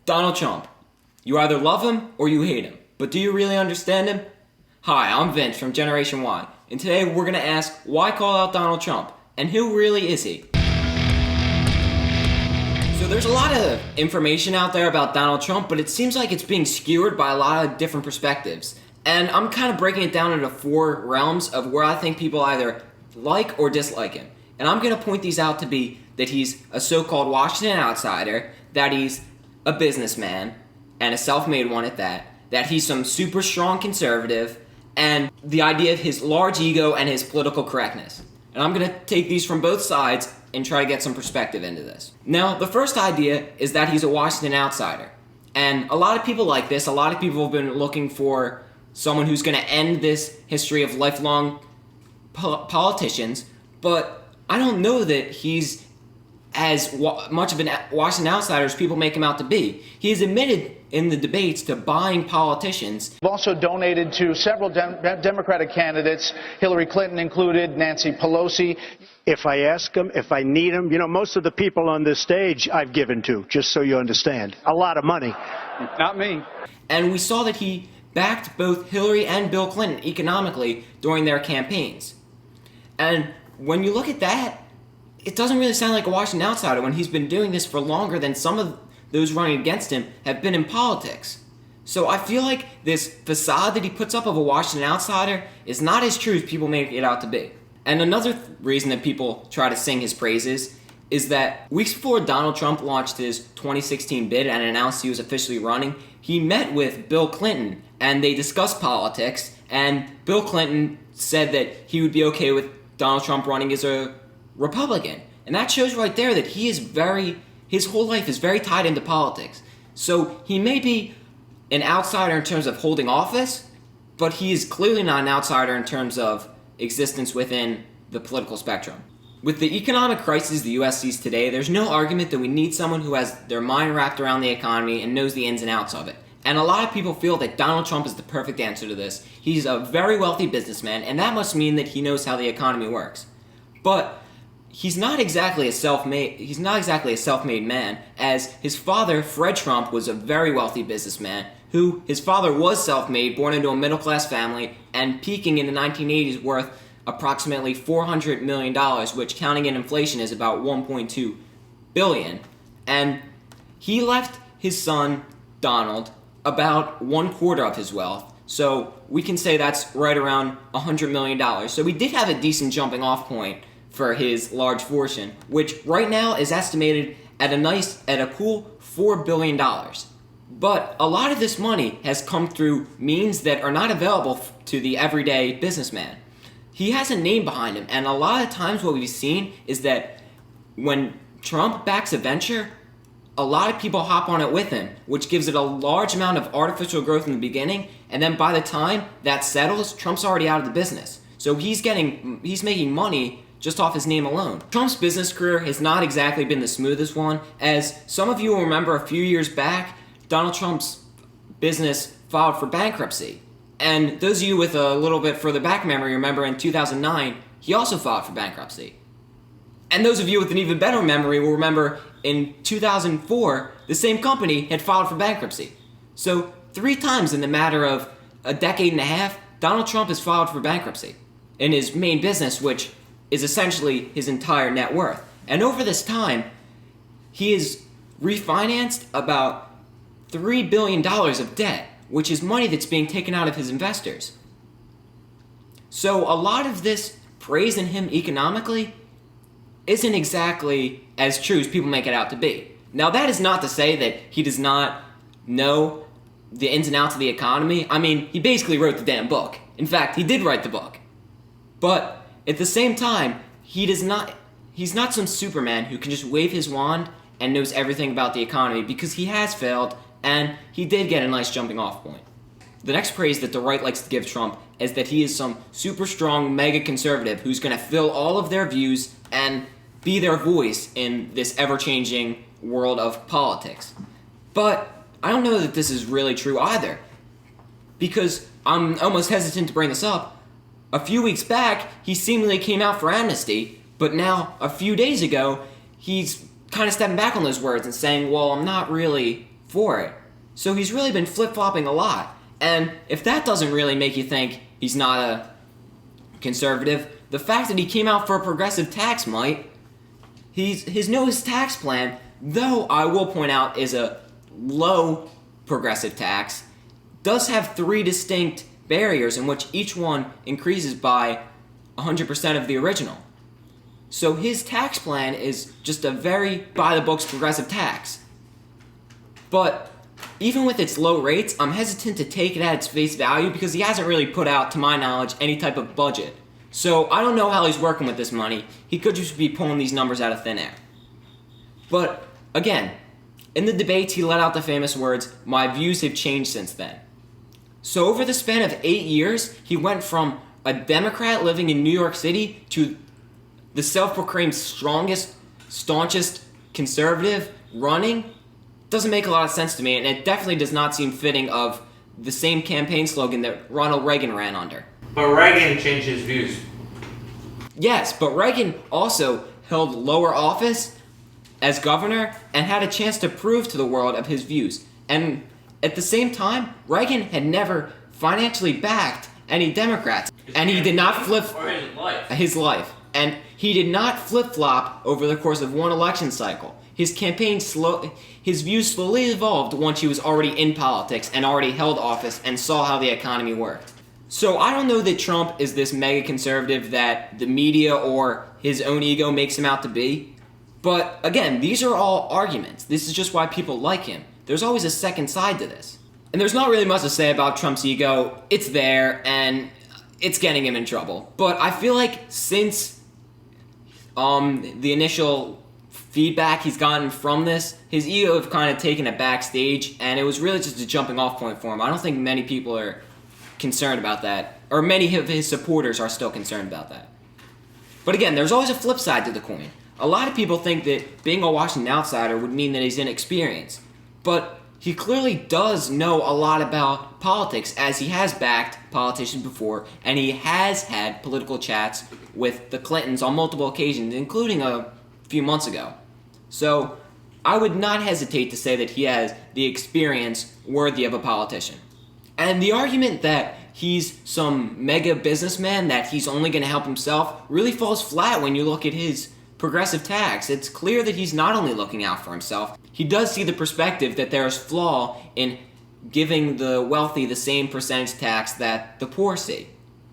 Donald Trump. You either love him or you hate him. But do you really understand him? Hi, I'm Vince from Generation Y, and today we're going to ask, why call out Donald Trump? And who really is he? So there's a lot of information out there about Donald Trump, but it seems like it's being skewered by a lot of different perspectives. And I'm kind of breaking it down into 4 realms of where I think people either like or dislike him. And I'm going to point these out to be that he's a so-called Washington outsider, that he's a businessman, and a self-made one at that he's some super strong conservative, and the idea of his large ego and his political correctness. And I'm going to take these from both sides and try to get some perspective into this. Now, the first idea is that he's a Washington outsider. And a lot of people like this. A lot of people have been looking for someone who's going to end this history of lifelong politicians, but I don't know that he's as much of a Washington outsider as people make him out to be. He has admitted in the debates to buying politicians. We've also donated to several Democratic candidates, Hillary Clinton included, Nancy Pelosi. If I ask them, if I need them, most of the people on this stage I've given to, just so you understand. A lot of money. Not me. And we saw that he backed both Hillary and Bill Clinton economically during their campaigns. And when you look at that, it doesn't really sound like a Washington outsider when he's been doing this for longer than some of those running against him have been in politics. So I feel like this facade that he puts up of a Washington outsider is not as true as people make it out to be. And another reason that people try to sing his praises is that weeks before Donald Trump launched his 2016 bid and announced he was officially running, he met with Bill Clinton and they discussed politics, and Bill Clinton said that he would be okay with Donald Trump running as a Republican. And that shows right there that his whole life is very tied into politics. So he may be an outsider in terms of holding office, but he is clearly not an outsider in terms of existence within the political spectrum. With the economic crisis the U.S. sees today, there's no argument that we need someone who has their mind wrapped around the economy and knows the ins and outs of it. And a lot of people feel that Donald Trump is the perfect answer to this. He's a very wealthy businessman, and that must mean that he knows how the economy works. But he's not exactly a self-made man, as his father, Fred Trump, was a very wealthy businessman, who his father was self-made, born into a middle-class family, and peaking in the 1980s worth approximately $400 million, which counting in inflation is about $1.2 billion. And he left his son, Donald, about 1/4 of his wealth. So we can say that's right around $100 million. So we did have a decent jumping off point for his large fortune, which right now is estimated at a cool $4 billion. But a lot of this money has come through means that are not available to the everyday businessman. He has a name behind him, and a lot of times what we've seen is that when Trump backs a venture, a lot of people hop on it with him, which gives it a large amount of artificial growth in the beginning, and then by the time that settles, Trump's already out of the business. So he's making money just off his name alone. Trump's business career has not exactly been the smoothest one, as some of you will remember a few years back, Donald Trump's business filed for bankruptcy. And those of you with a little bit further back memory remember in 2009, he also filed for bankruptcy. And those of you with an even better memory will remember in 2004, the same company had filed for bankruptcy. So 3 times in the matter of a decade and a half, Donald Trump has filed for bankruptcy in his main business, which is essentially his entire net worth. And over this time, he has refinanced about $3 billion of debt, which is money that's being taken out of his investors. So a lot of this praise in him economically isn't exactly as true as people make it out to be. Now, that is not to say that he does not know the ins and outs of the economy. I mean, he basically wrote the damn book. In fact, he did write the book. But at the same time, he's not some Superman who can just wave his wand and knows everything about the economy, because he has failed, and he did get a nice jumping off point. The next praise that the right likes to give Trump is that he is some super strong mega conservative who's going to fill all of their views and be their voice in this ever-changing world of politics. But I don't know that this is really true either, because I'm almost hesitant to bring this up. A few weeks back, he seemingly came out for amnesty, but now, a few days ago, he's kind of stepping back on those words and saying, well, I'm not really for it. So he's really been flip-flopping a lot. And if that doesn't really make you think he's not a conservative, the fact that he came out for a progressive tax might. His newest tax plan, though I will point out is a low progressive tax, does have 3 distinct barriers in which each one increases by 100% of the original. So his tax plan is just a very by-the-books progressive tax. But even with its low rates, I'm hesitant to take it at its face value because he hasn't really put out, to my knowledge, any type of budget. So I don't know how he's working with this money. He could just be pulling these numbers out of thin air. But again, in the debates he let out the famous words, "My views have changed since then." So over the span of 8 years, he went from a Democrat living in New York City to the self-proclaimed strongest, staunchest conservative running. Doesn't make a lot of sense to me, and it definitely does not seem fitting of the same campaign slogan that Ronald Reagan ran under. But Reagan changed his views. Yes, but Reagan also held lower office as governor and had a chance to prove to the world of his views. And at the same time, Reagan had never financially backed any Democrats, and he did not flip his life. And he did not flip-flop over the course of one election cycle. His views slowly evolved once he was already in politics and already held office and saw how the economy worked. So I don't know that Trump is this mega conservative that the media or his own ego makes him out to be. But again, these are all arguments. This is just why people like him. There's always a second side to this. And there's not really much to say about Trump's ego. It's there, and it's getting him in trouble. But I feel like since the initial feedback he's gotten from this, his ego have kind of taken a backstage, and it was really just a jumping off point for him. I don't think many people are concerned about that, or many of his supporters are still concerned about that. But again, there's always a flip side to the coin. A lot of people think that being a Washington outsider would mean that he's inexperienced, but he clearly does know a lot about politics, as he has backed politicians before, and he has had political chats with the Clintons on multiple occasions, including a few months ago. So I would not hesitate to say that he has the experience worthy of a politician. And the argument that he's some mega businessman, that he's only going to help himself, really falls flat when you look at his progressive tax. It's clear that he's not only looking out for himself, he does see the perspective that there is flaw in giving the wealthy the same percentage tax that the poor see.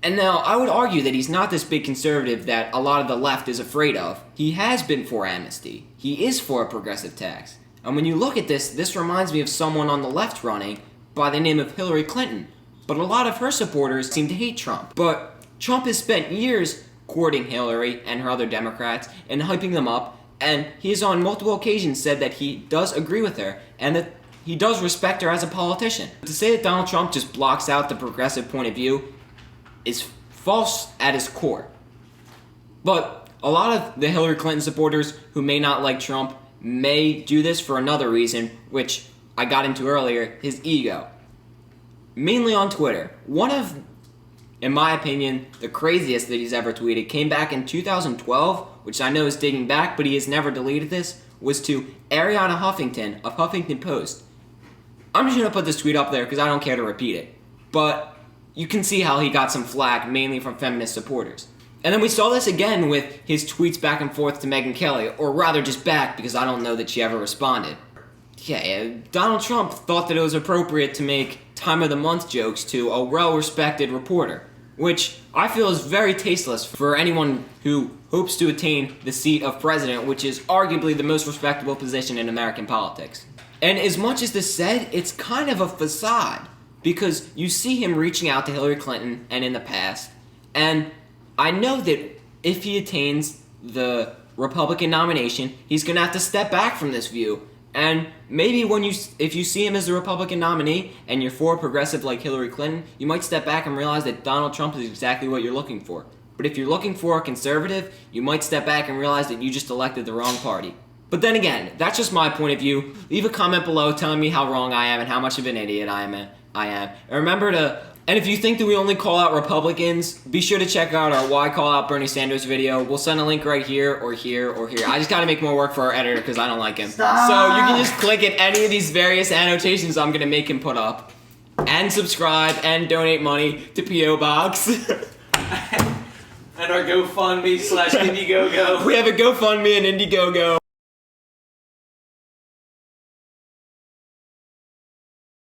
And now, I would argue that he's not this big conservative that a lot of the left is afraid of. He has been for amnesty. He is for a progressive tax. And when you look at this reminds me of someone on the left running by the name of Hillary Clinton. But a lot of her supporters seem to hate Trump. But Trump has spent years courting Hillary and her other Democrats and hyping them up, and he has on multiple occasions said that he does agree with her and that he does respect her as a politician. To say that Donald Trump just blocks out the progressive point of view is false at his core. But a lot of the Hillary Clinton supporters who may not like Trump may do this for another reason, which I got into earlier, his ego. Mainly on Twitter. One of, in my opinion, the craziest that he's ever tweeted came back in 2012, which I know is digging back, but he has never deleted this, was to Ariana Huffington of Huffington Post. I'm just going to put this tweet up there because I don't care to repeat it. But you can see how he got some flack, mainly from feminist supporters. And then we saw this again with his tweets back and forth to Megyn Kelly, or rather just back because I don't know that she ever responded. Yeah, Donald Trump thought that it was appropriate to make time of the month jokes to a well-respected reporter, which I feel is very tasteless for anyone who hopes to attain the seat of president, which is arguably the most respectable position in American politics. And as much as this said, it's kind of a facade, because you see him reaching out to Hillary Clinton and in the past, and I know that if he attains the Republican nomination, he's going to have to step back from this view. And maybe if you see him as the Republican nominee and you're for a progressive like Hillary Clinton, you might step back and realize that Donald Trump is exactly what you're looking for. But if you're looking for a conservative, you might step back and realize that you just elected the wrong party. But then again, that's just my point of view. Leave a comment below telling me how wrong I am and how much of an idiot I am. And remember to And if you think that we only call out Republicans, be sure to check out our Why Call Out Bernie Sanders video. We'll send a link right here or here or here. I just gotta make more work for our editor because I don't like him. Stop. So you can just click at any of these various annotations I'm gonna make him put up. And subscribe and donate money to P.O. Box. And our GoFundMe /Indiegogo. We have a GoFundMe and Indiegogo.